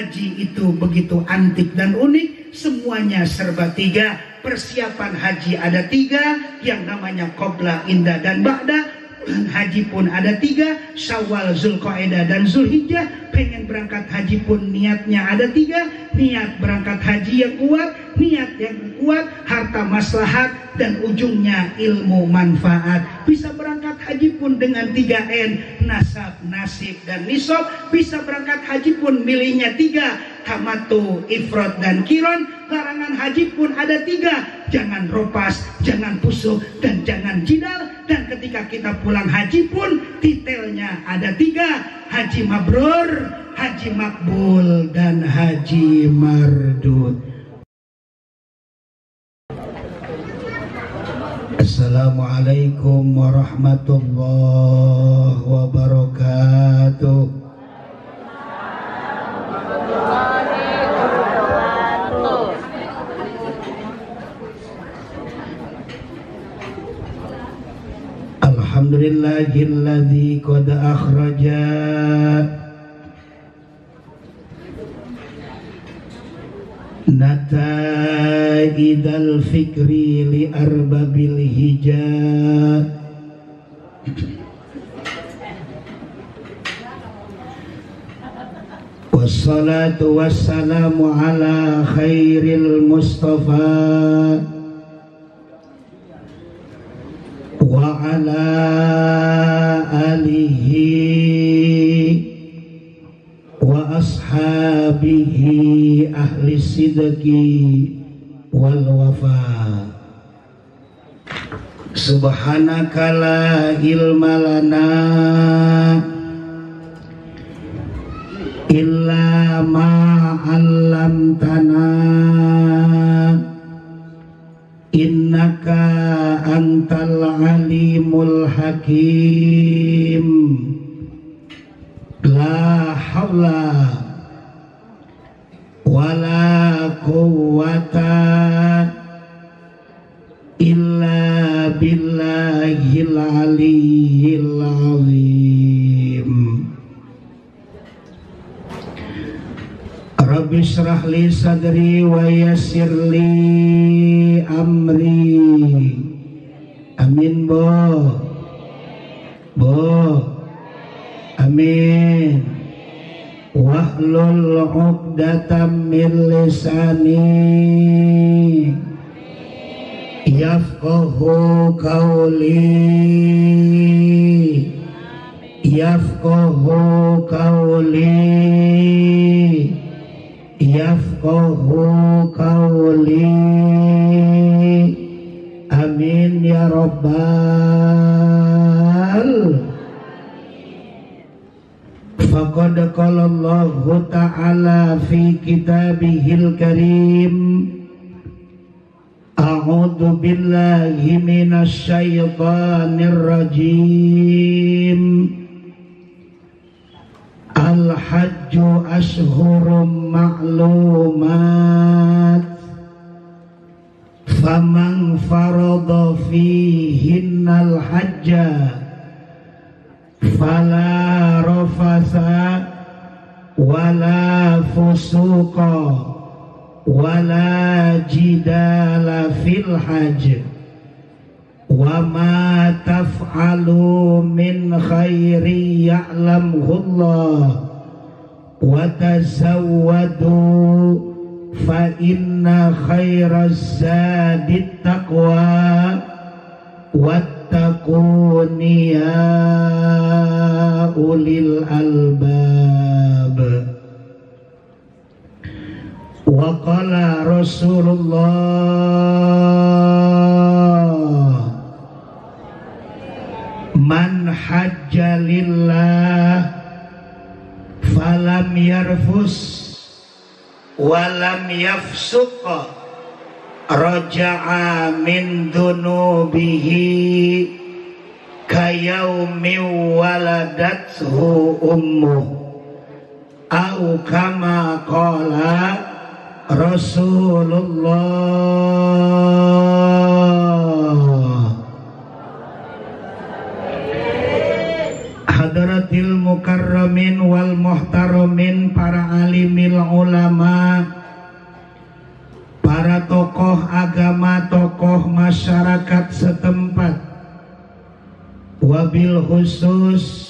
haji itu begitu antik dan unik, semuanya serba tiga. Persiapan haji ada tiga, yang namanya qobla, inda, dan ba'da. Bulan haji pun ada tiga, Syawal, Zulqa'dah, dan Zulhijjah. Pengen berangkat haji pun niatnya ada tiga. Niat berangkat haji yang kuat, niat yang kuat, harta maslahat, dan ujungnya ilmu manfaat. Bisa berangkat haji pun dengan 3N, nasab, nasib, dan nisab. Bisa berangkat haji pun milihnya tiga, tamattu, ifrad, dan kiron. Larangan haji pun ada tiga, jangan ropas, jangan pusuk, dan jangan jidal. Dan ketika kita pulang haji pun detailnya ada tiga, haji mabrur, haji makbul, dan haji mardud. Assalamualaikum warahmatullahi wabarakatuh. Alhamdulillahilladzi qad akhraja nataidal fikri li arbabil hijab wassalatu wassalamu ala khairil mustafa wa ala alihi wa ashabihi ahli sidqi wal wafa. Subhanaka la ilma lana illa ma 'allamtana innaka antal alimul hakim. La hawla wala quwwata illa billahil aliyyil azim. Rabbi shrah li sadri wa yassir li amri. Amin bo. Amin. Wahlul 'uqdatam min lisani yafqahu qawli. Yafqahu qawli. Yafqahu qawli. Amin ya rabbal. Faqad qala Allahu ta'ala fi kitabihil karim, a'udzu billahi minasy syaithanir rajim. Al-hajju ashhurum ma'lumat, faman farada fihinnal hajja fala rafasa wala fusuqa wala jidala fil hajj wa ma taf'alu min khairi ya'lamhullah wa tazawwadu fa inna khairaz zadit taqwa wattaquni ya ulil albab. Wa qala Rasulullah, man hajja lillah falam yarfus walam yafsuq raja'a min dunubihi kayaumi waladathu ummuh au kama qala Rasulullah. Hadratil mukarramin wal muhtaramin, para alim alimil ulama, para tokoh agama, tokoh masyarakat setempat, wabil khusus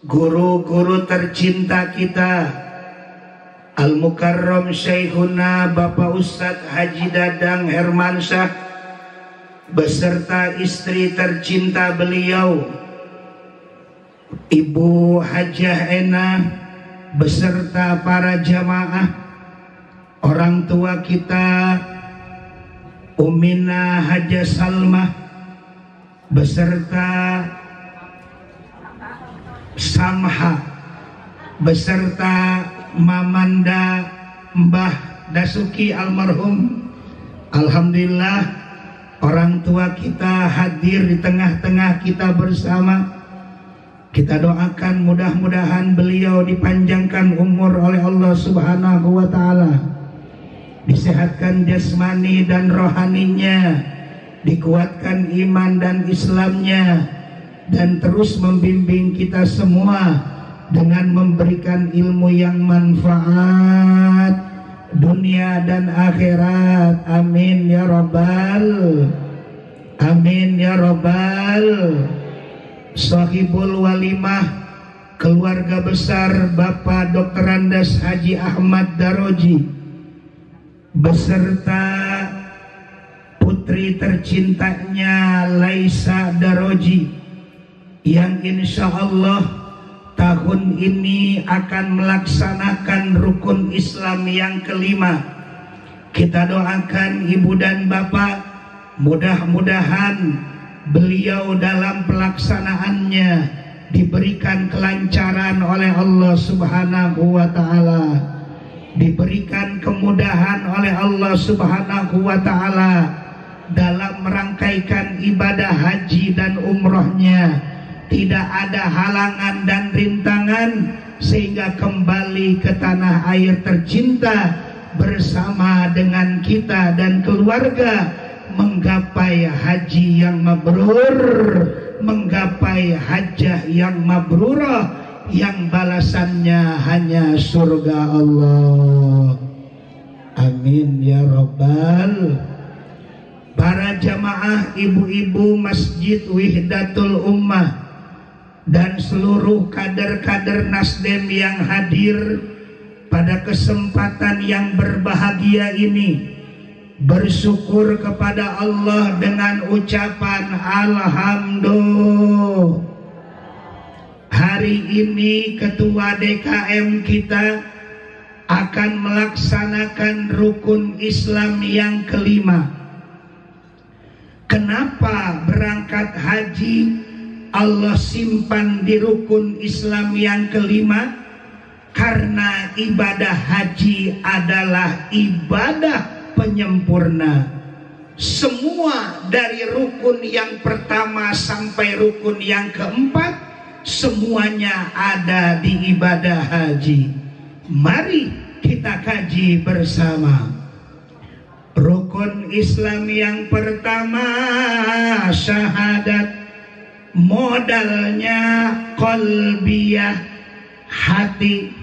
guru-guru tercinta kita, Al-Mukarram Syekhuna Bapak Ustadz Haji Dadang Hermansyah beserta istri tercinta beliau Ibu Hajah Ena beserta para jamaah, orang tua kita Umina Hajah Salmah beserta Samha beserta Mamanda Mbah Dasuki almarhum. Alhamdulillah orang tua kita hadir di tengah-tengah kita bersama. Kita doakan mudah-mudahan beliau dipanjangkan umur oleh Allah Subhanahu wa Ta'ala, disehatkan jasmani dan rohaninya, dikuatkan iman dan Islamnya, dan terus membimbing kita semua dengan memberikan ilmu yang manfaat dunia dan akhirat. Amin ya rabbal, amin ya rabbal. Sahibul walimah, keluarga besar Bapak Dr. Andes Haji Ahmad Daroji beserta putri tercintanya Laisa Daroji yang insya Allah tahun ini akan melaksanakan rukun Islam yang kelima. Kita doakan ibu dan bapak, mudah-mudahan beliau dalam pelaksanaannya diberikan kelancaran oleh Allah Subhanahu wa Ta'ala, diberikan kemudahan oleh Allah Subhanahu wa Ta'ala dalam merangkaikan ibadah haji dan umrohnya. Tidak ada halangan dan rintangan sehingga kembali ke tanah air tercinta bersama dengan kita dan keluarga menggapai haji yang mabrur, menggapai hajjah yang mabrurah, yang balasannya hanya surga Allah. Amin ya rabbal. Para jamaah, ibu-ibu Masjid Wihdatul Ummah dan seluruh kader-kader Nasdem yang hadir pada kesempatan yang berbahagia ini, bersyukur kepada Allah dengan ucapan alhamdulillah. Hari ini ketua DKM kita akan melaksanakan rukun Islam yang kelima. Kenapa berangkat haji Allah simpan di rukun Islam yang kelima? Karena ibadah haji adalah ibadah penyempurna. Semua dari rukun yang pertama sampai rukun yang keempat semuanya ada di ibadah haji. Mari kita kaji bersama. Rukun Islam yang pertama syahadat, modalnya qalbiyah, hati.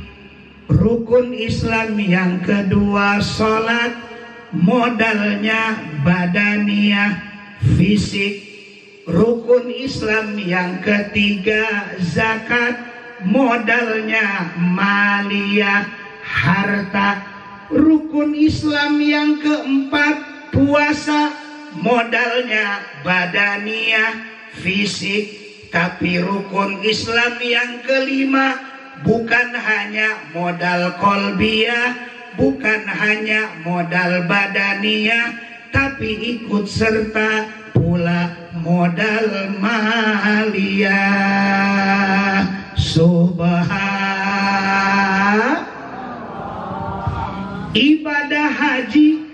Rukun Islam yang kedua salat, modalnya badaniyah, fisik. Rukun Islam yang ketiga zakat, modalnya maliyah, harta. Rukun Islam yang keempat puasa, modalnya badaniyah, fisik. Tapi rukun Islam yang kelima bukan hanya modal qalbiyah, bukan hanya modal badaniyah, tapi ikut serta pula modal maliyah. Subhanallah. Ibadah haji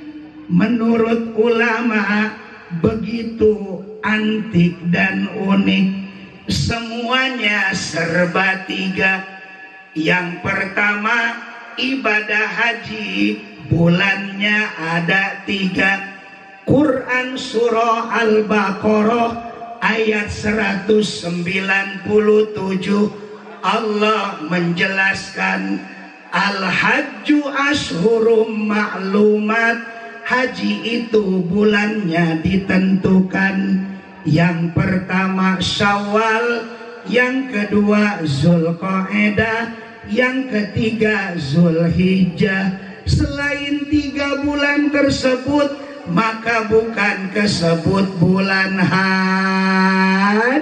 menurut ulama begitu antik dan unik. Semuanya serba tiga. Yang pertama, ibadah haji bulannya ada tiga. Quran surah Al-Baqarah ayat 197 Allah menjelaskan Al-hajju ashhurum ma'lumat, haji itu bulannya ditentukan. Yang pertama Syawal, yang kedua Zulqa'dah, yang ketiga Zulhijjah. Selain 3 bulan tersebut, maka bukan kesebut bulan haji.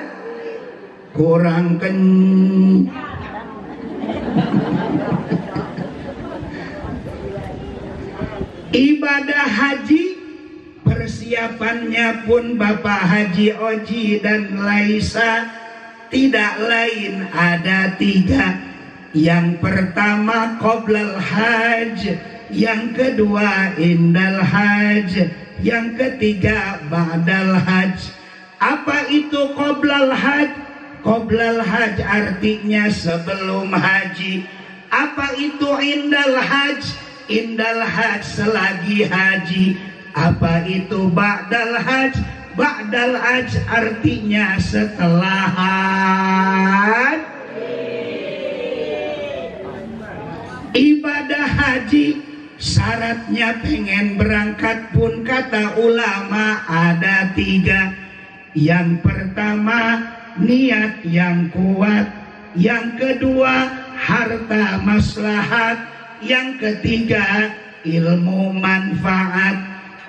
Kurang ibadah haji, persiapannya pun Bapak Haji Oji dan Laisa tidak lain ada 3. Yang pertama qoblal hajj, yang kedua indal hajj, yang ketiga ba'dal hajj. Apa itu qoblal hajj? Qoblal hajj artinya sebelum haji. Apa itu indal hajj? Indal hajj selagi haji. Apa itu ba'dal hajj? Ba'dal hajj artinya setelah haji. Ibadah haji syaratnya pengen berangkat pun kata ulama ada 3. Yang pertama niat yang kuat, yang kedua harta maslahat, yang ketiga ilmu manfaat.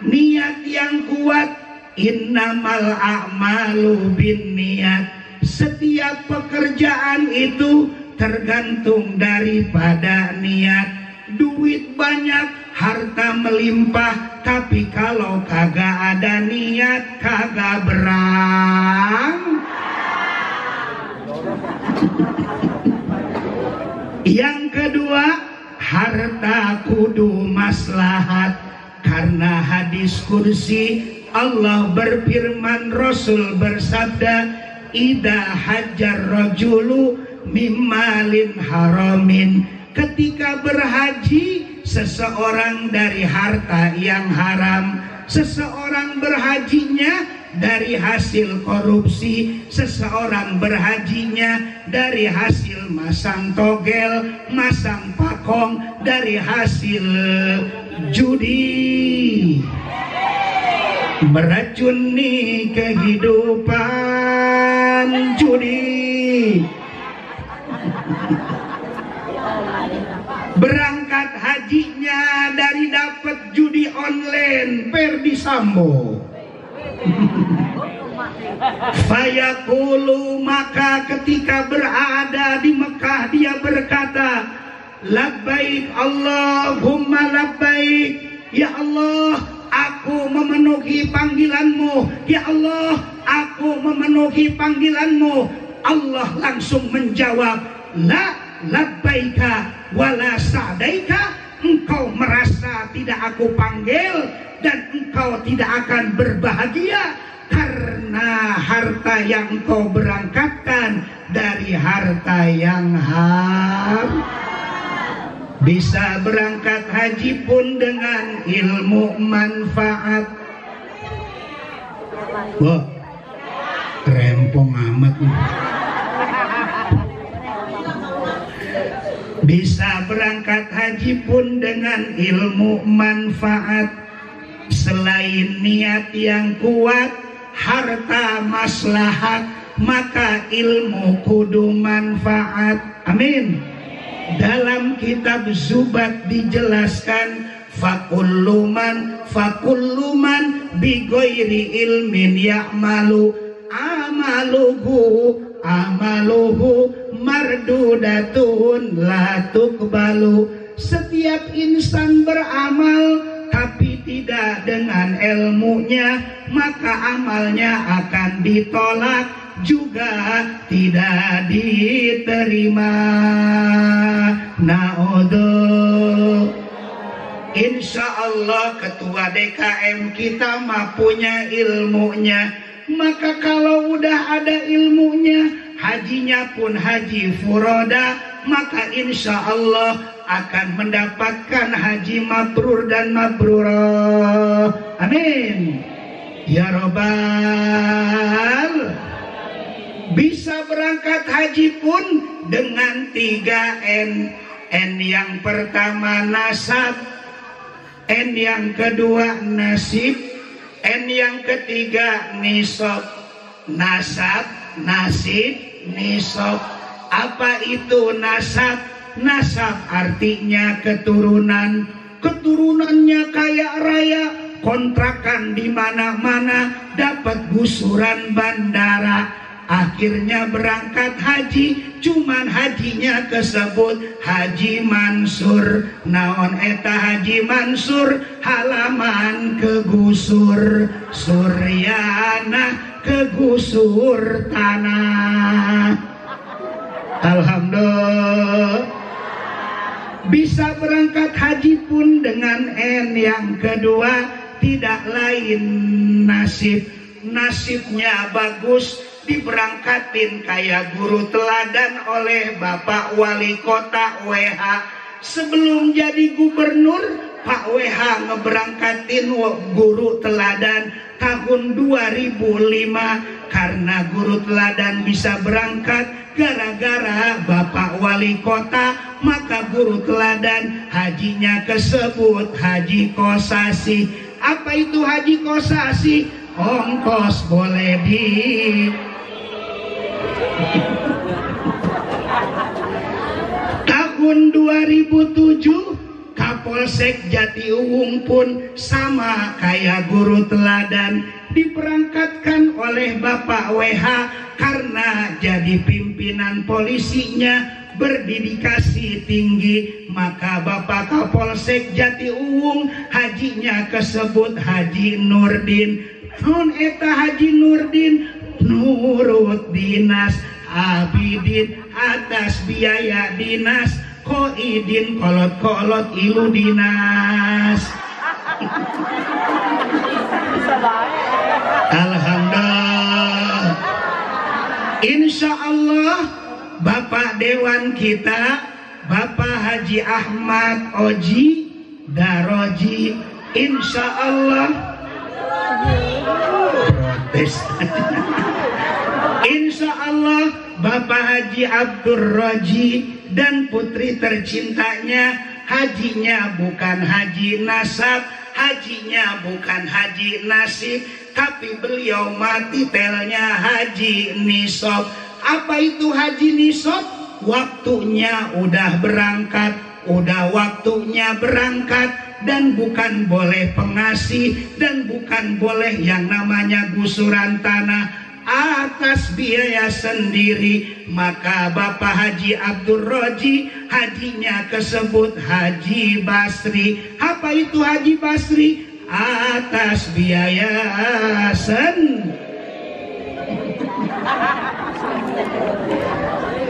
Niat yang kuat, innamal a'malu binniyat. Setiap pekerjaan itu tergantung daripada niat. Duit banyak, harta melimpah, tapi kalau kagak ada niat kagak berang. Yang kedua, harta kudu maslahat. Karena hadis kursi Allah berfirman, Rasul bersabda, idza hajjar rajulu mimmalin haramin. Ketika berhaji seseorang dari harta yang haram, seseorang berhajinya dari hasil korupsi, seseorang berhajinya dari hasil masang togel, masang pakong, dari hasil judi, meracuni kehidupan judi. Berangkat hajinya dari dapat judi online, Ferdi Sambo. Fayaqulu, maka ketika berada di Mekah dia berkata, labbaik Allahumma labbaik, ya Allah aku memenuhi panggilanmu, ya Allah aku memenuhi panggilanmu. Allah langsung menjawab, la labbaika wala sa'daika, engkau merasa tidak aku panggil dan engkau tidak akan berbahagia karena harta yang engkau berangkatkan dari harta yang haram. Bisa berangkat haji pun dengan ilmu manfaat. Wah, rempong amat. Bisa berangkat haji pun dengan ilmu manfaat. Selain niat yang kuat, harta maslahat, maka ilmu kudu manfaat. Amin. Dalam kitab Zubat dijelaskan, fakulluman bi ghairi ilmin ya'malu amaluhu mardudatun la tuqbalu. Setiap insan beramal tapi tidak dengan ilmunya, maka amalnya akan ditolak, juga tidak diterima. Naudzu. Insya Allah ketua DKM kita mah punya ilmunya. Maka kalau udah ada ilmunya, hajinya pun haji furoda, maka insya Allah akan mendapatkan haji mabrur dan mabrurah. Amin ya Rabbal. Bisa berangkat haji pun dengan 3N. N yang pertama nasab, N yang kedua nasib, N yang ketiga nisab. Nasab, nasib, nisab. Apa itu nasab? Nasab artinya keturunan. Keturunannya kaya raya, kontrakan di mana-mana, dapat gusuran bandara. Akhirnya berangkat haji, cuman hajinya kesebut Haji Mansur. Naon eta Haji Mansur? Halaman kegusur, Suryana kegusur tanah. Alhamdulillah. Bisa berangkat haji pun dengan N yang kedua, tidak lain nasib. Nasibnya bagus, diberangkatin kayak guru teladan oleh Bapak Wali Kota WH. Sebelum jadi gubernur, Pak WH ngeberangkatin guru teladan tahun 2005. Karena guru teladan bisa berangkat gara-gara Bapak Wali Kota, maka guru teladan hajinya kesebut Haji Kosasi. Apa itu Haji Kosasi? Ongkos boleh di tahun 2007 Kapolsek Jatiuwung pun sama kayak guru teladan, diberangkatkan oleh Bapak WH karena jadi pimpinan polisinya berdedikasi tinggi, maka Bapak Kapolsek Jatiuwung hajinya kesebut Haji Nurdin. Non eta Haji Nurdin nurut dinas abidin atas biaya dinas, koidin kolot-kolot ilu dinas. Alhamdulillah. Insya Allah Bapak Dewan kita, Bapak Haji Ahmad Oji Daroji, insya Allah protes. Insya Allah Bapak Haji Abdur Roji dan putri tercintanya hajinya bukan haji nasab, hajinya bukan haji nasib, tapi beliau mati telnya haji nisab. Apa itu haji nisab? Waktunya udah berangkat, udah waktunya berangkat, dan bukan boleh pengasih, dan bukan boleh yang namanya gusuran tanah atas biaya sendiri. Maka Bapak Haji Abdur Roji hajinya kesebut Haji Basri. Apa itu Haji Basri? Atas biaya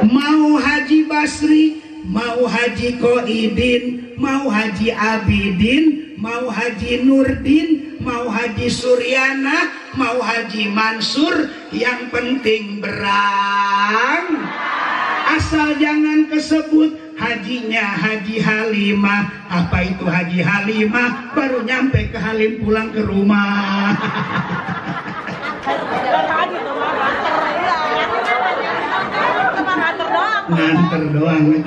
mau Haji Basri, mau Haji Koidin, mau Haji Abidin, mau Haji Nurdin, mau Haji Suryana, mau Haji Mansur, yang penting berang. Asal jangan kesebut hajinya Haji Halimah. Apa itu Haji Halimah? Baru nyampe ke Halim pulang ke rumah. Nganter doang.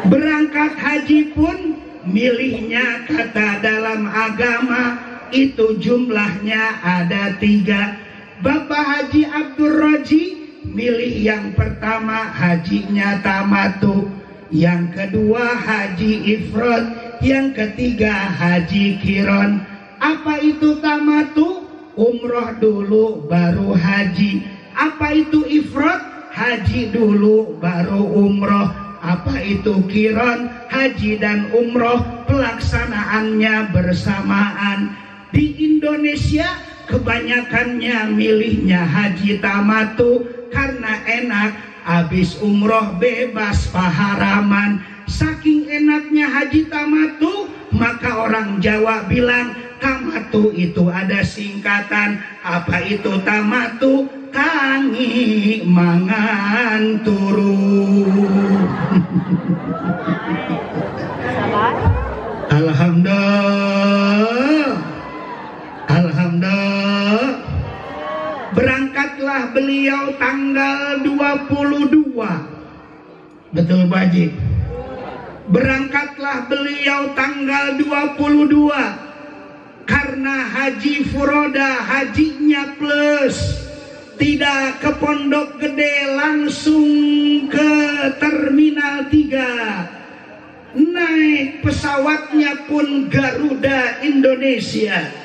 Berangkat haji pun milihnya kata dalam agama itu jumlahnya ada 3. Bapak Haji Abdur Roji milih yang pertama hajinya tamatu, yang kedua haji ifrad, yang ketiga haji kiron. Apa itu tamatu? Umroh dulu baru haji. Apa itu ifrad? Haji dulu baru umroh. Apa itu kiron? Haji dan umroh pelaksanaannya bersamaan. Di Indonesia kebanyakannya milihnya haji tamatu karena enak, habis umroh bebas paharaman. Saking enaknya haji tamatu, maka orang Jawa bilang tamatu itu ada singkatan. Apa itu tamatu? Tangi mangan turu. Alhamdulillah. Alhamdulillah. Berangkatlah beliau tanggal 22. Betul Pak Haji? Berangkatlah beliau tanggal 22 karena haji furoda, hajinya plus, tidak ke Pondok Gede, langsung ke Terminal 3. Naik pesawatnya pun Garuda Indonesia.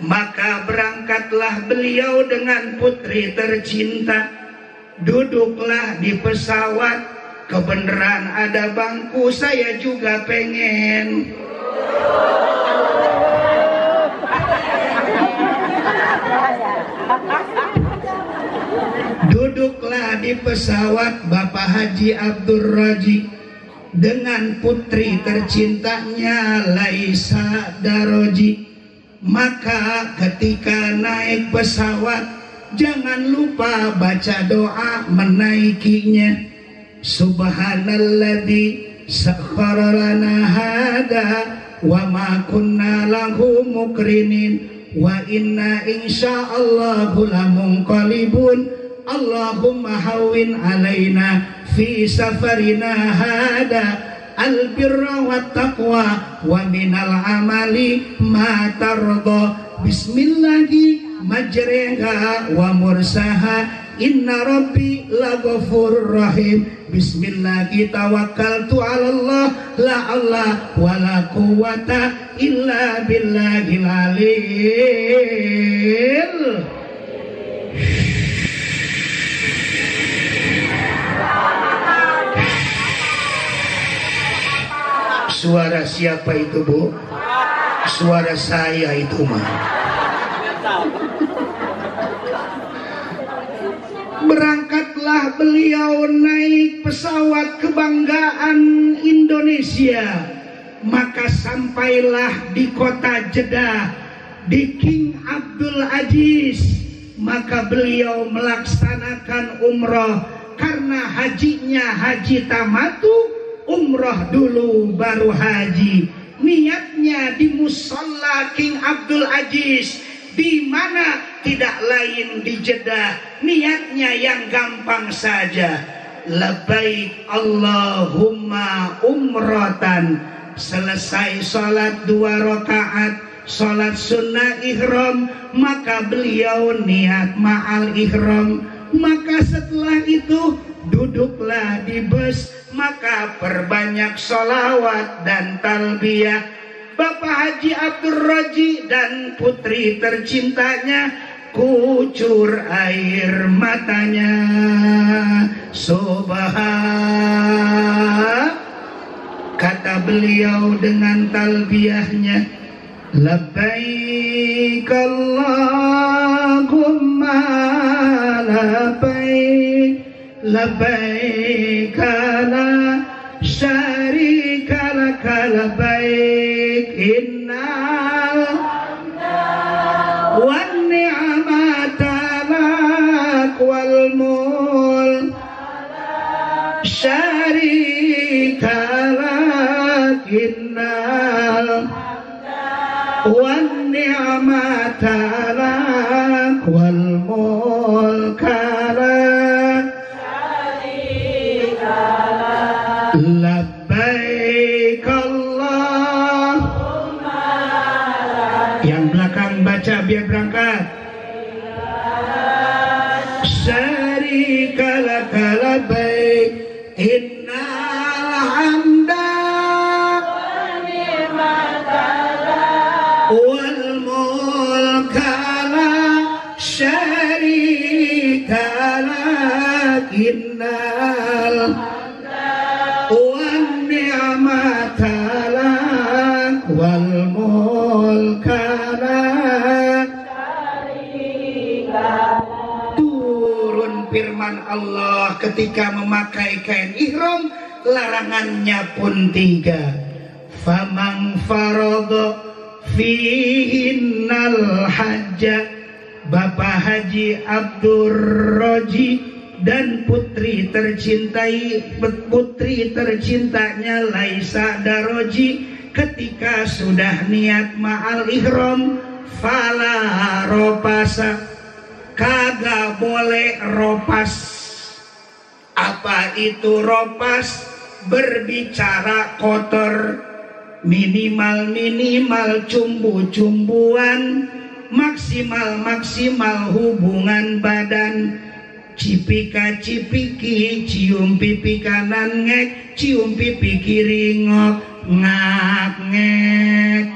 Maka berangkatlah beliau dengan putri tercinta. Duduklah di pesawat. Kebenaran ada bangku, saya juga pengen. Duduklah di pesawat Bapak Haji Abdul Raji dengan putri tercintanya Laisa Daroji. Maka ketika naik pesawat jangan lupa baca doa menaikinya. Subhanalladzi sakhkhara lana hada wa ma kunna lahu muqrinin wa inna insyaallahu lamunqalibun. Allahumma hawwin alaina fi safarina hada albirra wat taqwa wa minal amali ma tarda. Bismillahi majreha wa mursaha inna rabbi laghafurur rahim. Bismillahi tawakkaltu 'ala Allah la Allah wa la quwwata illa billahil aliyil. Suara siapa itu Bu? Suara saya itu mah. Berangkatlah beliau naik pesawat kebanggaan Indonesia. Maka sampailah di kota Jeddah, di King Abdul Aziz. Maka beliau melaksanakan umroh. Karena hajinya haji tamatu, umroh dulu baru haji. Niatnya di musola King Abdul Aziz, di mana tidak lain di Jeddah. Niatnya yang gampang saja, labbaik Allahumma umratan. Selesai sholat 2 rakaat, sholat sunnah ihram, maka beliau niat ma'al ihram. Maka setelah itu duduklah di bus, maka perbanyak sholawat dan talbiyah. Bapak Haji Abdul Raji dan putri tercintanya kucur air matanya. Subhan, kata beliau dengan talbiyahnya, labbaik Allahumma labbaik, labbaik la syarika laka labbaik, innal wan ni'mata lak wal mulk syarika lak, innal wan ni'mata lak wal mulk lak syarika lak. Labbaik Allahumma. Yang belakang baca biar berangkat. Syarika laka labbaik, innal hamda wan ni'mata lak wal mulka la syarika lak, innal wan ni'mata lak wal mulka lak syarika lak. Turun firman Allah ketika memakai kain ihram, larangannya pun 3. Faman faradha fihinnal hajja. Bapak Haji Abdul Raji dan putri tercintanya Laisa Daroji ketika sudah niat ma'al ihram, fala ropasa, kagak boleh ropas. Apa itu ropas? Berbicara kotor, minimal cumbu-cumbuan, maksimal hubungan badan, cipika-cipiki, cium pipi kanan ngek, cium pipi kiri ngok, ngak-ngek.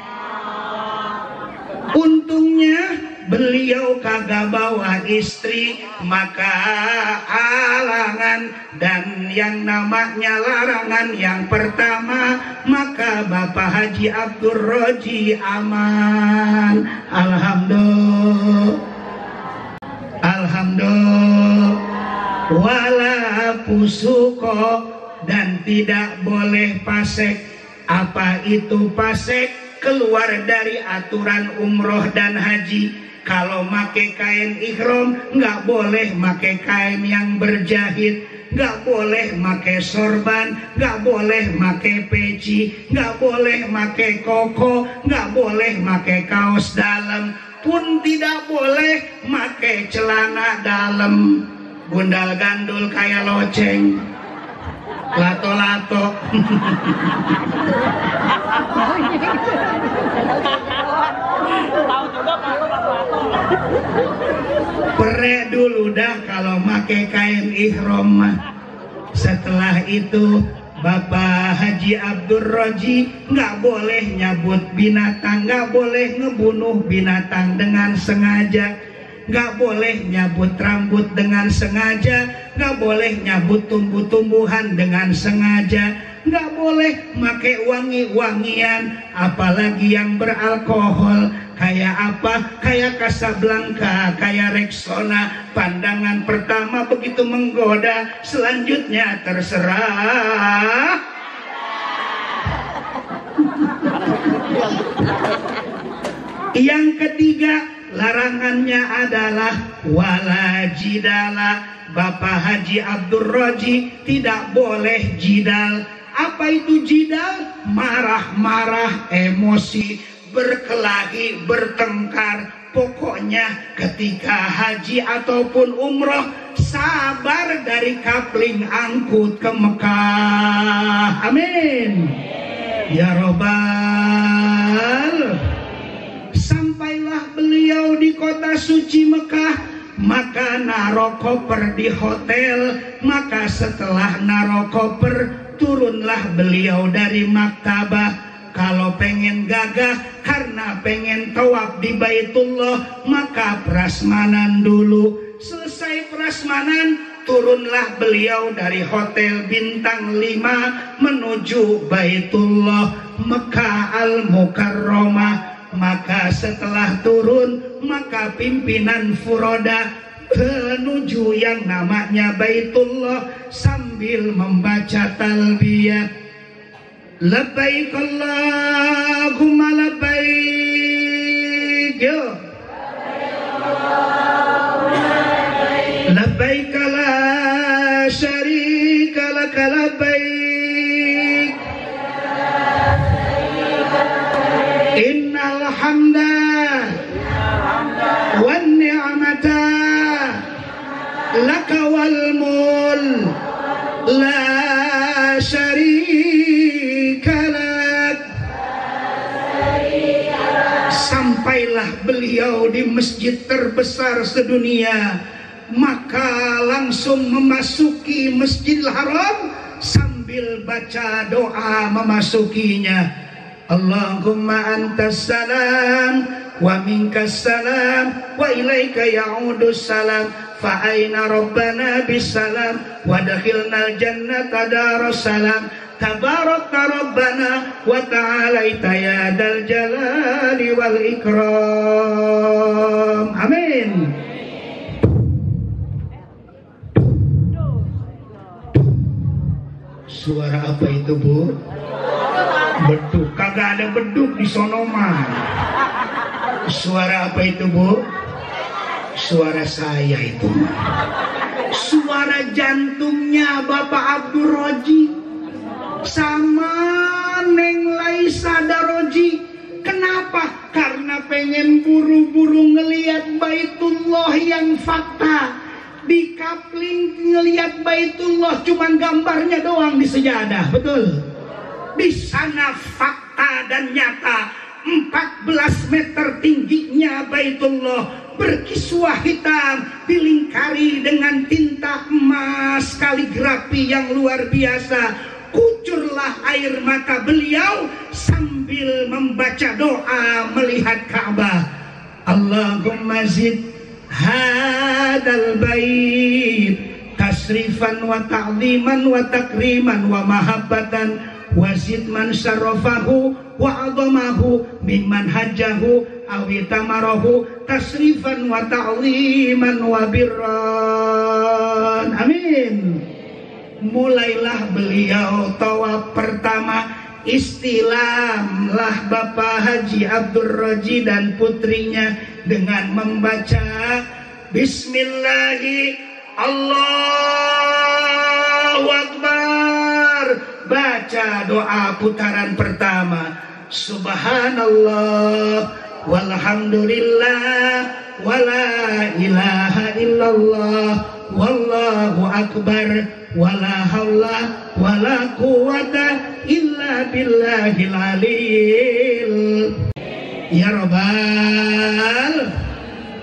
Untungnya beliau kagak bawa istri, maka halangan dan yang namanya larangan yang pertama, maka Bapak Haji Abdur Roji aman. Alhamdulillah. Wala pusuko, dan tidak boleh pasek. Apa itu pasek? Keluar dari aturan umroh dan haji. Kalau make kain ihram, nggak boleh make kain yang berjahit, nggak boleh make sorban, nggak boleh make peci, nggak boleh make koko, nggak boleh make kaos dalam, pun tidak boleh make celana dalam. Gundal gandul kayak loceng, lato-lato. Pere dulu dah kalau make kain ihram mah. Setelah itu Bapak Haji Abdur Roji nggak boleh nyabut binatang, nggak boleh ngebunuh binatang dengan sengaja, nggak boleh nyabut rambut dengan sengaja, nggak boleh nyabut tumbuh-tumbuhan dengan sengaja, nggak boleh make wangi-wangian, apalagi yang beralkohol. Kayak apa? Kayak Casablanca, kayak Rexona. Pandangan pertama begitu menggoda, selanjutnya terserah. Yang ketiga, larangannya adalah wala jidala. Bapak Haji Abdur Roji tidak boleh jidal. Apa itu jidal? Marah-marah, emosi, berkelahi, bertengkar. Pokoknya ketika haji ataupun umroh, sabar dari kapling angkut ke Mekah. Amin ya robbal. Sampailah beliau di kota suci Mekah, maka naro koper di hotel. Maka setelah naro koper, turunlah beliau dari maktabah. Kalau pengen gagah karena pengen tawaf di Baitullah, maka prasmanan dulu. Selesai prasmanan, turunlah beliau dari hotel bintang 5 menuju Baitullah Mekah Al-Mukarramah. Maka setelah turun, maka pimpinan furoda menuju yang namanya Baitullah sambil membaca talbiyah. Labbaik Allahumma labbaik, yo. Labbaik la syarika laka labbaik, innal hamda wan ni'mata laka wal mulk la syarika. Sampailah beliau di masjid terbesar sedunia, maka langsung memasuki Masjidil Haram sambil baca doa memasukinya. Allahumma antas salam wa minkas salam wa ilaika ya'udus salam, fa aina rabbana bisalam wa dakhilnal jannata darussalam. Tabarakta Rabbana wa ta'alaita ya dal jalali wal ikram. Amin. Suara apa itu, Bu? Beduk. Kagak ada beduk di sono mah. Suara apa itu, Bu? Suara saya itu mah. Suara jantungnya Bapak Abdur Roji sama Neng Laisa Daroji. Kenapa? Karena pengen buru-buru ngeliat Baitullah yang fakta. Di kapling ngelihat Baitullah cuman gambarnya doang di sejadah, betul? Di sana fakta dan nyata, 14 meter tingginya Baitullah, berkiswah hitam, dilingkari dengan tinta emas, kaligrafi yang luar biasa. Kucurlah air mata beliau sambil membaca doa melihat Ka'bah. Allahumma zid hadal bait tasrifan wa ta'ziman wa takriman wa mahabbatan wazid man syarrafahu wa adamahu mimman hajjahu awi tamarahu tasrifan wa ta'ziman wa birran. Amin. Mulailah beliau tawaf pertama, istilamlah Bapak Haji Abdul Roji dan putrinya dengan membaca Bismillahi Allahu Akbar. Baca doa putaran pertama, Subhanallah walhamdulillah wala ilaha illallah wallahu akbar wala haula wala quwata illa billahil aliyil. Ya Rabbal,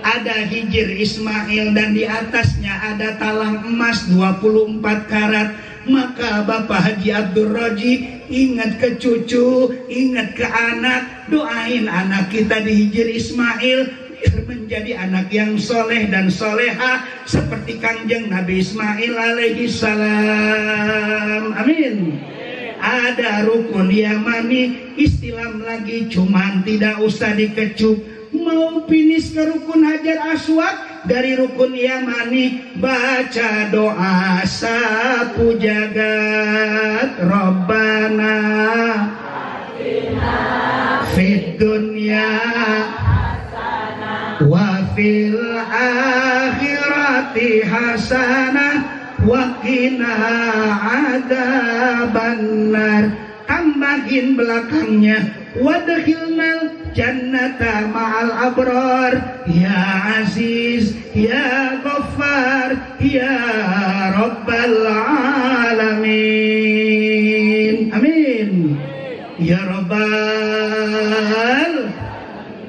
ada hijir Ismail dan di atasnya ada talang emas 24 karat. Maka Bapak Haji Abdul Roji ingat ke cucu, ingat ke anak, doain anak kita di hijir Ismail biar menjadi anak yang soleh dan soleha seperti Kanjeng Nabi Ismail alaihi salam. Amin. Ada rukun Yamani, istilam lagi, cuman tidak usah dikecup. Mau finish ke rukun Hajar Aswad, dari rukun Yamani baca doa sapu jagat. Rabbana fid dunya wa fil akhirati hasanah wa qina adzabannar. Tambahin belakangnya wadkhilnal jannata ma'al abrar ya aziz ya ghaffar ya rabbal alamin. Amin ya rabbal.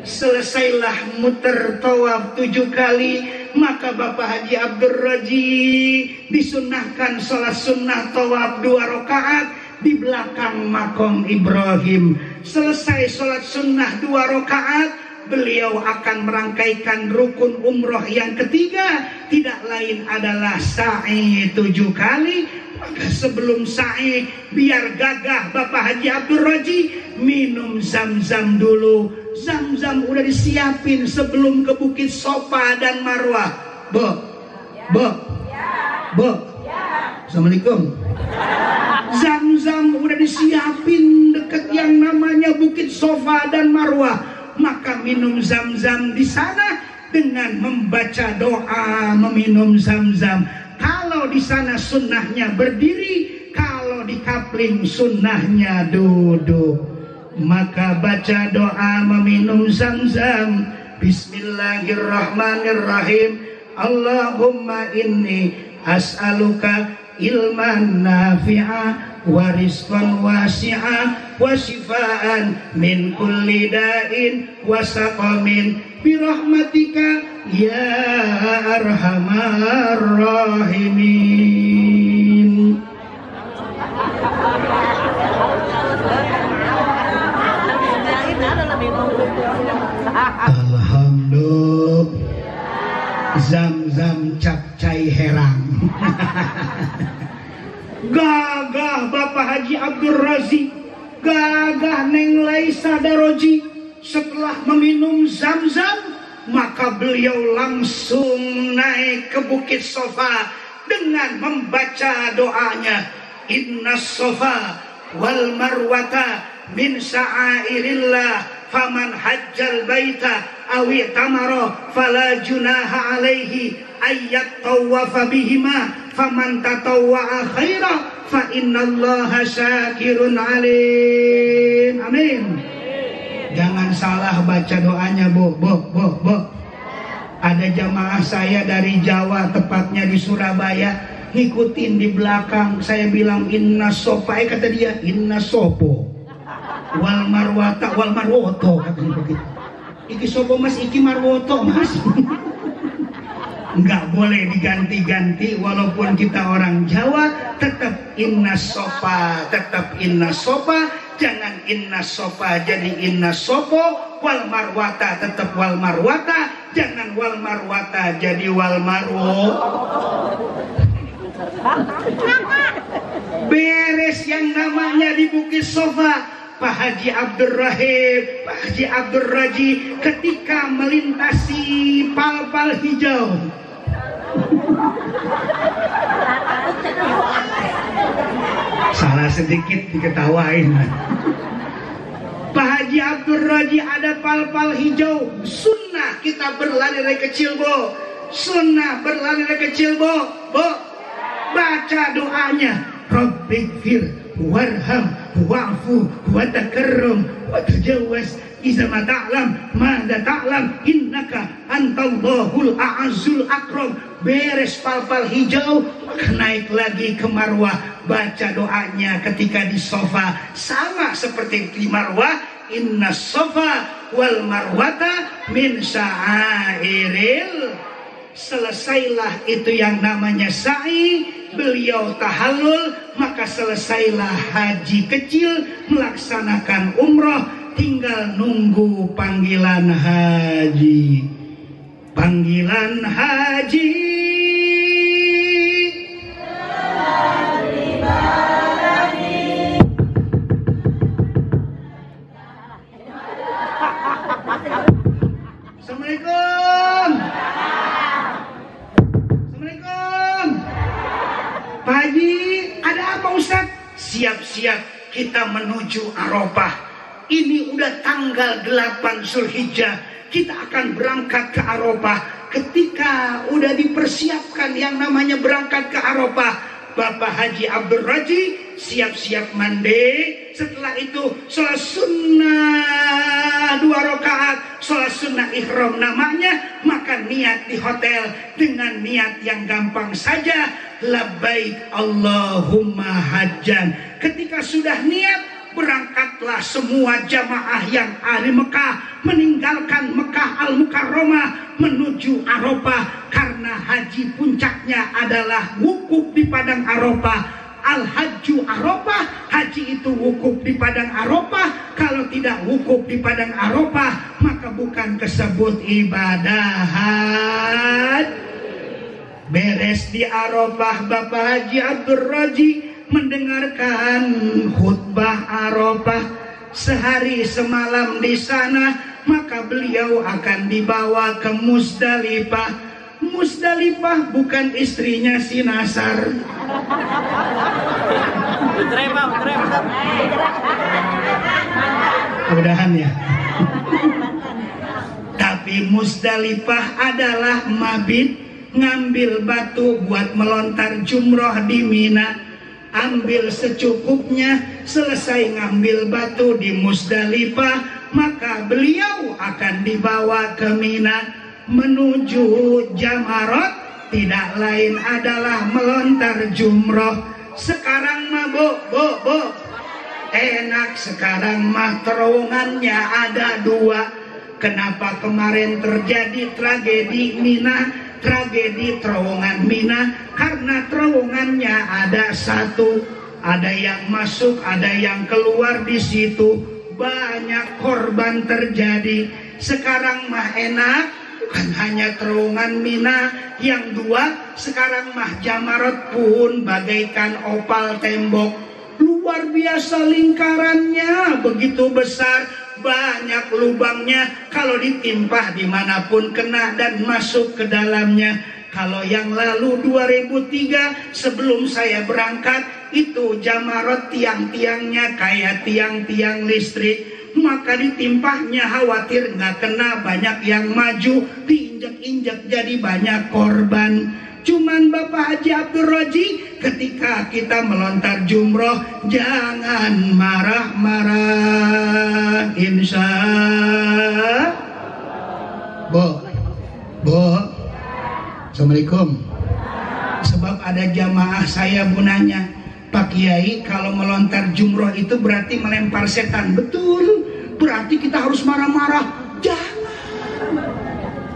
Selesailah muter tawaf 7 kali, maka Bapak Haji Abdul Roji disunnahkan sholat sunnah tawaf 2 rakaat di belakang makom Ibrahim. Selesai sholat sunnah 2 rakaat, beliau akan merangkaikan rukun umroh yang ketiga, tidak lain adalah sa'i 7 kali. Maka sebelum sa'i, biar gagah Bapak Haji Abdul Roji minum zam-zam dulu. Zam-zam udah disiapin sebelum ke Bukit Sofa dan Marwah. Bo, Assalamualaikum. Zam-zam udah disiapin deket yang namanya Bukit Sofa dan Marwah. Maka minum zam-zam di sana dengan membaca doa, meminum zam-zam. Kalau di sana sunnahnya berdiri, kalau di kapling sunnahnya duduk. Maka baca doa meminum zam-zam. Bismillahirrahmanirrahim. Allahumma inni as'aluka ilman nafi'a wa rizqan wasi'a wa shifaan min kulli da'in wa saqamin bi rahmatika ya arhamar rahimin. Alhamdulillah. Zam-zam capcai herang. Gagah Bapak Haji Abdul Razi, gagah Neng Laisa Daroji. Setelah meminum zam-zam, maka beliau langsung naik ke Bukit Sofa dengan membaca doanya, Inna Sofa wal Marwata min sa'airillah faman hajjal baita awi tamara fala junaha alaihi ayyat tawafa bihima faman tatawwa'a khaira fa innallaha syakirun alim. Amin. Jangan salah baca doanya, Bu. Ada jamaah saya dari Jawa, tepatnya di Surabaya, ngikutin di belakang. Saya bilang inna sofa, kata dia inna sopo wal marwata wal marwoto, katanya begitu. Iki sopo mas, iki marwoto mas. Nggak boleh diganti-ganti, walaupun kita orang Jawa tetap inna sofa, tetap inna sofa. Jangan inna sofa jadi inna sopo, wal marwata tetap wal marwata, jangan wal marwata jadi wal marwo. Beres yang namanya di Bukit Sofa. Pak Haji Abdul Rahim, Pak Haji Abdul Raji ketika melintasi pal-pal hijau, salah sedikit diketawain. Pak Haji Abdul Raji ada pal-pal hijau. Sunnah kita berlari dari kecil, Bo. Sunnah berlari dari kecil, Bo. Baca doanya. Rabbighfir warham wa'fu wa takarrum wa tajawaz iza ma ta'lam ma la ta'lam innaka antallahul a'azzul akram. Beres pal-pal hijau, naik lagi ke marwah, baca doanya ketika di sofa, sama seperti di marwah, inna sofa wal marwata min sya'airil. Selesailah itu yang namanya sa'i, beliau tahallul, maka selesailah haji kecil, melaksanakan umroh, tinggal nunggu panggilan haji. Panggilan haji. Assalamualaikum. Assalamualaikum. Pak Haji, ada apa Ustaz? Siap-siap kita menuju Arafah. Ini udah tanggal 8 Zulhijjah. Kita akan berangkat ke Arafah. Ketika udah dipersiapkan yang namanya berangkat ke Arafah, Bapak Haji Abdul Raji siap-siap mandi. Setelah itu sholat sunnah 2 rakaat, sholat sunnah ihram namanya. Maka niat di hotel dengan niat yang gampang saja, labbaik Allahumma hajjan. Ketika sudah niat, berangkatlah semua jamaah yang ada di Mekah, meninggalkan Mekah Al-Mukarramah menuju Arafah, karena haji puncaknya adalah wukuf di padang Arafah. Al-Hajju Arafah, haji itu wukuf di padang Arafah. Kalau tidak wukuf di padang Arafah, maka bukan disebut ibadah. Beres di Arafah, Bapak Haji Abdul Raji mendengarkan khutbah Arafah sehari semalam di sana, maka beliau akan dibawa ke Musdalifah. Musdalifah bukan istrinya si Nasar. Mudahan ya. Tapi Musdalifah adalah mabit, ngambil batu buat melontar jumroh di Mina. Ambil secukupnya, selesai ngambil batu di Musdalifah, maka beliau akan dibawa ke Mina menuju Jamarot. Tidak lain adalah melontar jumroh. Sekarang mah bo enak, sekarang mah terowongannya ada 2. Kenapa kemarin terjadi tragedi Mina, tragedi terowongan Mina? Karena terowongannya ada 1, ada yang masuk, ada yang keluar di situ, banyak korban terjadi. Sekarang mah enak, bukan hanya terowongan Mina yang 2, sekarang mah Jamarot pun bagaikan opal tembok, luar biasa lingkarannya, begitu besar, banyak lubangnya. Kalau ditimpah dimanapun kena dan masuk ke dalamnya. Kalau yang lalu 2003 sebelum saya berangkat, itu Jamarot tiang-tiangnya kayak tiang-tiang listrik, maka ditimpahnya khawatir nggak kena, banyak yang maju, diinjak-injak jadi banyak korban. Cuman Bapak Haji Abdul Raji, ketika kita melontar jumroh, jangan marah-marah, insya Allah. Assalamualaikum. Sebab ada jamaah saya bunanya, Pak Kiai, kalau melontar jumroh itu berarti melempar setan. Betul, berarti kita harus marah-marah. Jangan,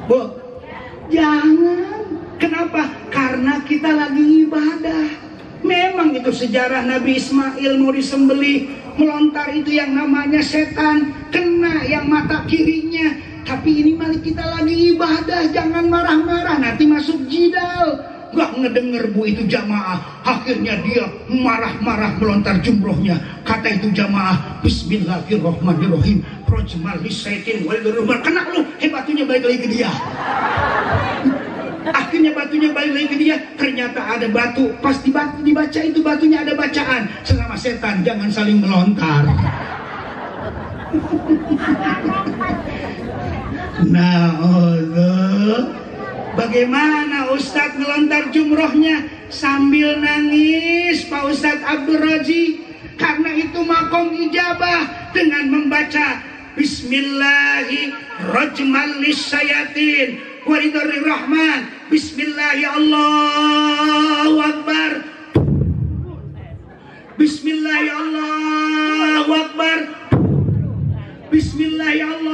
Bu, jangan. Kenapa? Karena kita lagi ibadah. Memang itu sejarah Nabi Ismail mau disembelih, melontar itu yang namanya setan, kena yang mata kirinya. Tapi ini malah kita lagi ibadah, jangan marah-marah, nanti masuk jidal. Gak ngedenger Bu itu jamaah, akhirnya dia marah-marah melontar jumrohnya. Kata itu jamaah, Bismillahirrahmanirrahim, rojmal lisaitin walirrahman. Kena lu, batunya balik lagi ke dia. Akhirnya batunya balik lagi ke dia. Ternyata ada batu, pas dibaca itu batunya ada bacaan, sesama setan jangan saling melontar. Nah, Allah, bagaimana Ustadz melontar jumrohnya sambil nangis Pak Ustadz Abdul Raji? Karena itu makom ijabah dengan membaca Bismillahirrahmanirrahim Walidurrahman, Bismillahirrahmanirrahim, Bismillahirrahmanirrahim, Bismillahirrahmanirrahim.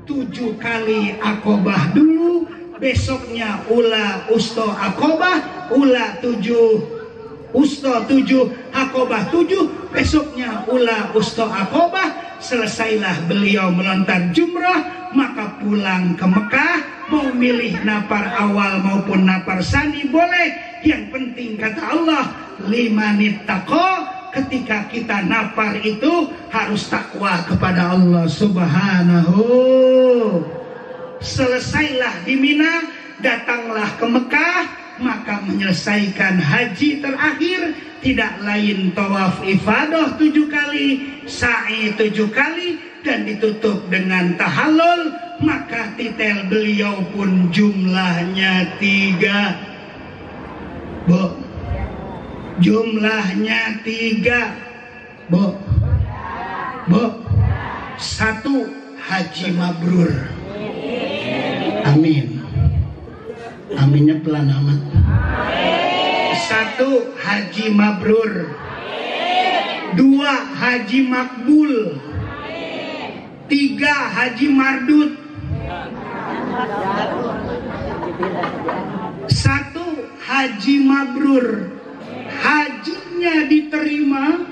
7 kali akobah dulu, besoknya ula usto akobah, ula 7 usto 7 akobah 7, besoknya ula usto akobah. Selesailah beliau melontar jumrah, maka pulang ke Mekah. Mau milih napar awal maupun napar sani boleh, yang penting kata Allah limanit taqo, ketika kita napar itu harus takwa kepada Allah Subhanahu. Selesailah di Mina, datanglah ke Mekah, maka menyelesaikan haji terakhir tidak lain tawaf ifadah 7 kali, sa'i 7 kali, dan ditutup dengan tahallul. Maka titel beliau pun jumlahnya 3, Bu. Jumlahnya 3, Bu. 1 haji mabrur. Amin. Aminnya pelan amat. 1 haji mabrur, 2 haji makbul, 3 haji mardut. 1 haji mabrur, hajinya diterima,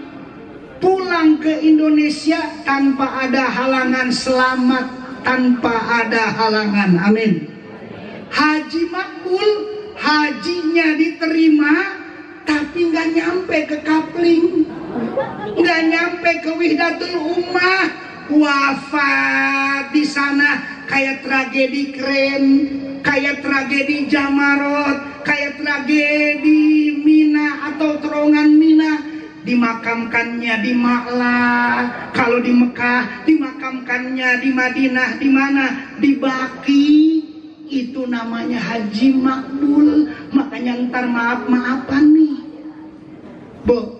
pulang ke Indonesia tanpa ada halangan, selamat tanpa ada halangan. Amin. Haji makbul, hajinya diterima tapi nggak nyampe ke kapling, nggak nyampe ke Wihdatul Ummah, wafat di sana. Kayak tragedi Keren, kayak tragedi Jamarot, kayak tragedi Mina atau terowongan Mina. Dimakamkannya di Ma'la, kalau di Mekah dimakamkannya di Madinah, di mana? Di Baki. Itu namanya haji makbul. Makanya ntar maaf-maafan nih, Bu.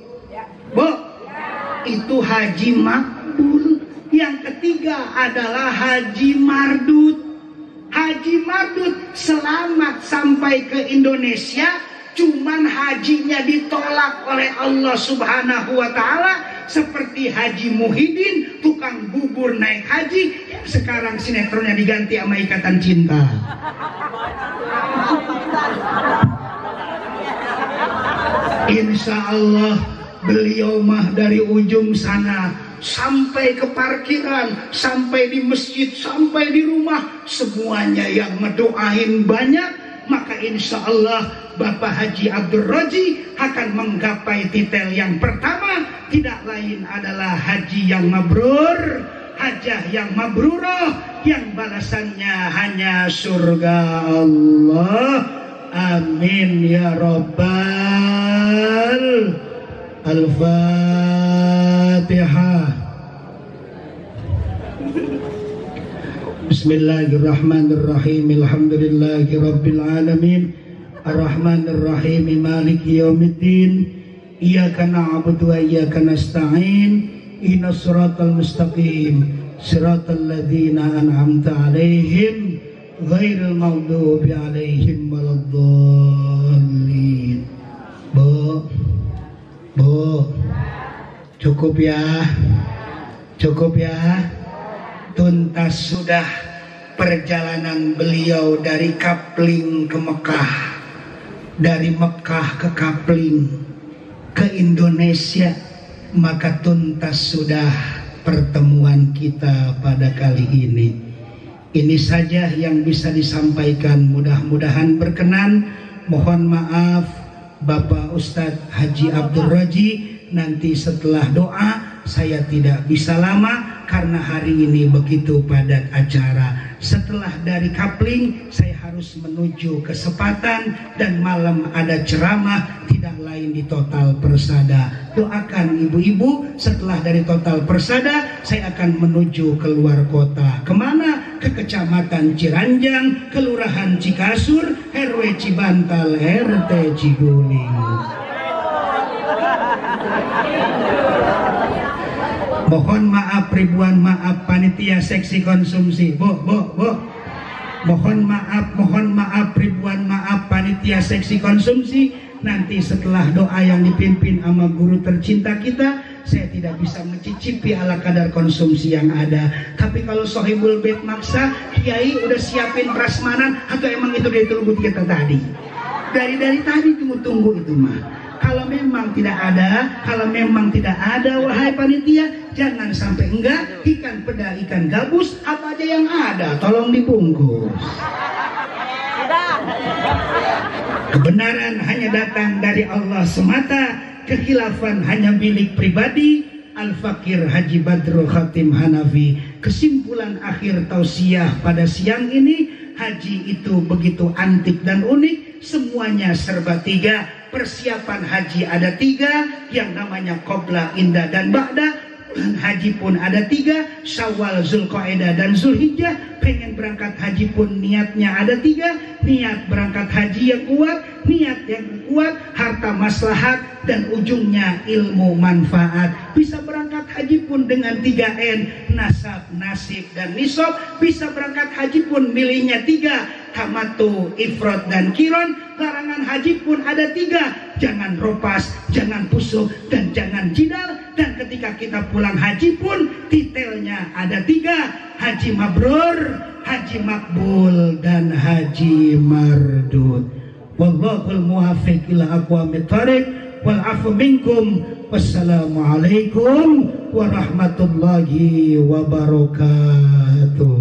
Itu haji makbul. Yang ketiga adalah haji mardut. Haji mardut selamat sampai ke Indonesia, cuman hajinya ditolak oleh Allah Subhanahu wa Ta'ala. Seperti Haji Muhyiddin, tukang bubur naik haji, yang sekarang sinetronnya diganti sama Ikatan Cinta. Insya Allah beliau mah dari ujung sana sampai ke parkiran, sampai di masjid, sampai di rumah, semuanya yang ngedoain banyak. Maka insya Allah Bapak Haji Abdul Raji akan menggapai titel yang pertama, tidak lain adalah haji yang mabrur, hajah yang mabruroh, yang balasannya hanya surga Allah. Amin ya Rabbal. Al-Fatihah. Bismillahirrahmanirrahim. Alhamdulillahi Rabbil Alamin. Ar-Rahmanirrahim. Maliki yaumiddin. Iyyaka na'budu wa iyyaka nasta'in. Ihdinas siratal mustaqim. Siratal ladzina an'amta 'alaihim ghairil maghdubi alaihim waladdallin. Bu, cukup ya, tuntas sudah perjalanan beliau dari Kapling ke Mekah, dari Mekah ke Kapling ke Indonesia, maka tuntas sudah pertemuan kita pada kali ini. Ini saja yang bisa disampaikan, mudah-mudahan berkenan. Mohon maaf Bapak Ustadz Haji Abdul Raji, nanti setelah doa saya tidak bisa lama karena hari ini begitu padat acara. Setelah dari Kapling saya harus menuju ke Sepatan dan malam ada ceramah tidak lain di Total Persada. Doakan ibu-ibu, setelah dari Total Persada saya akan menuju keluar kota. Kemana? Ke Kecamatan Ciranjang, Kelurahan Cikasur, RW Cibantal, RT Ciguling. Mohon maaf, ribuan maaf panitia seksi konsumsi. Mohon maaf, ribuan maaf panitia seksi konsumsi. Nanti setelah doa yang dipimpin sama guru tercinta kita, saya tidak bisa mencicipi ala kadar konsumsi yang ada. Tapi kalau Sohibul Bait maksa, Kiai udah siapin prasmanan atau emang itu dari tunggu kita tadi? Dari tadi tunggu itu mah. Kalau memang tidak ada, wahai panitia, jangan sampai enggak. Ikan peda, ikan gabus, apa aja yang ada, tolong dibungkus. Kebenaran hanya datang dari Allah semata, kekhilafan hanya milik pribadi. Al-Fakir Haji Badrul Khatim Hanafi. Kesimpulan akhir tausiah pada siang ini, haji itu begitu antik dan unik, semuanya serba tiga. Persiapan haji ada tiga, yang namanya qobla, inda, dan ba'da. Haji pun ada tiga, Syawal, Zulqa'dah, dan Zulhijjah. Pengen berangkat haji pun niatnya ada tiga. Niat berangkat haji yang kuat, niat yang kuat, harta maslahat, dan ujungnya ilmu manfaat. Bisa berangkat haji pun dengan 3N, nasab, nasib, dan nisab. Bisa berangkat haji pun milihnya tiga, tamatu, ifrad, dan kiron. Larangan haji pun ada tiga, jangan ropas, jangan pusuk, dan jangan jidal. Dan ketika kita pulang haji pun detailnya ada tiga, haji mabrur, haji makbul, dan haji mardud. Wallahul muwaffiq ila aqwamit thariq, wal afu minkum. Wassalamualaikum warahmatullahi wabarakatuh.